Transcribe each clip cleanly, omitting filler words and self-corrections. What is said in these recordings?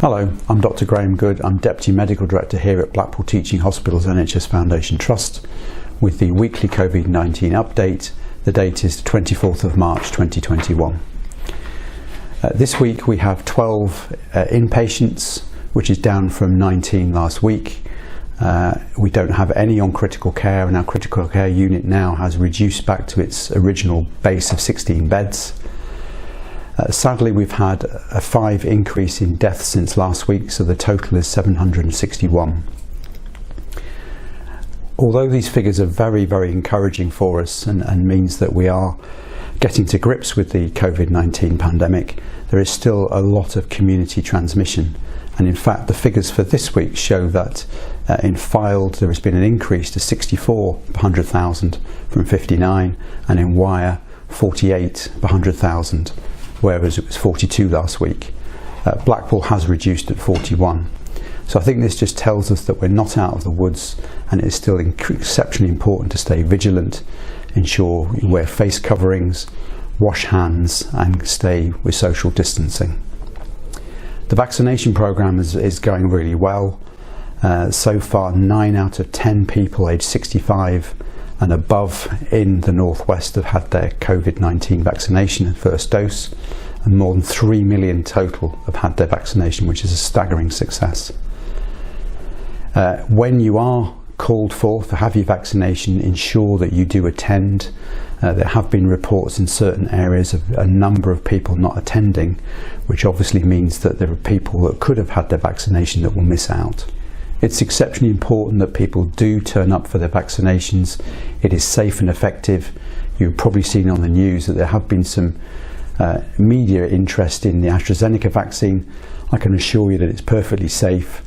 Hello, I'm Dr. Graham Good. I'm Deputy Medical Director here at Blackpool Teaching Hospitals NHS Foundation Trust with the weekly COVID-19 update. The date is the 24th of March 2021. This week we have 12 inpatients, which is down from 19 last week. We don't have any on critical care, and our critical care unit now has reduced back to its original base of 16 beds. Sadly, we've had a 5 increase in deaths since last week, so the total is 761. Although these figures are very, very encouraging for us and means that we are getting to grips with the COVID-19 pandemic, there is still a lot of community transmission. And in fact, the figures for this week show that in Fylde there has been an increase to 64 per 100,000 from 59, and in Wyre 48 per 100,000. Whereas it was 42 last week. Blackpool has reduced at 41. So I think this just tells us that we're not out of the woods, and it is still exceptionally important to stay vigilant, ensure you wear face coverings, wash hands and stay with social distancing. The vaccination programme is going really well. So far 9 out of 10 people aged 65 and above in the Northwest have had their COVID-19 vaccination and first dose, and more than 3 million total have had their vaccination, which is a staggering success. When you are called for to have your vaccination, ensure that you do attend. There have been reports in certain areas of a number of people not attending, which obviously means that there are people that could have had their vaccination that will miss out. It's exceptionally important that people do turn up for their vaccinations. It is safe and effective. You've probably seen on the news that there have been some media interest in the AstraZeneca vaccine. I can assure you that it's perfectly safe.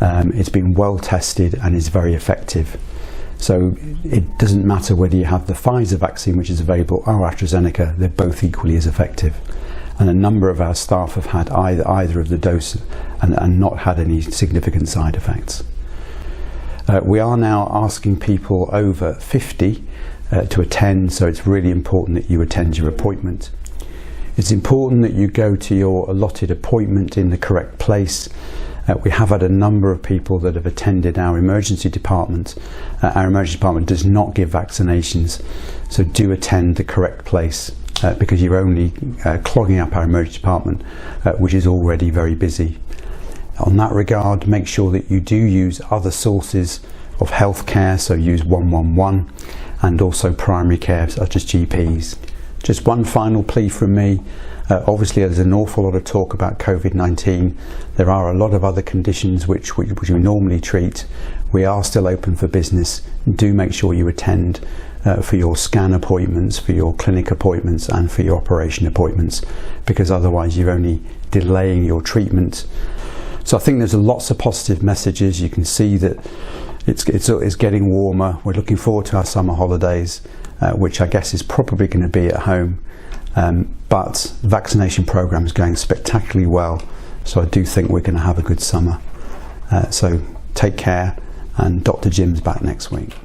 It's been well tested and is very effective. So it doesn't matter whether you have the Pfizer vaccine, which is available, or AstraZeneca, they're both equally as effective. And a number of our staff have had either of the doses and not had any significant side effects. We are now asking people over 50 to attend, so it's really important that you attend your appointment. It's important that you go to your allotted appointment in the correct place. We have had a number of people that have attended our emergency department. Our emergency department does not give vaccinations, so do attend the correct place. Because you're only clogging up our emergency department, which is already very busy. On that regard, make sure that you do use other sources of healthcare, so use 111 and also primary care such as GPs. Just one final plea from me. Obviously there's an awful lot of talk about COVID-19. There are a lot of other conditions which we normally treat. We are still open for business. Do make sure you attend for your scan appointments, for your clinic appointments and for your operation appointments, because otherwise you're only delaying your treatment. So I think there's lots of positive messages. You can see that it's getting warmer. We're looking forward to our summer holidays, which I guess is probably going to be at home. But the vaccination programme is going spectacularly well, so I do think we're going to have a good summer. So take care, and Dr. Jim's back next week.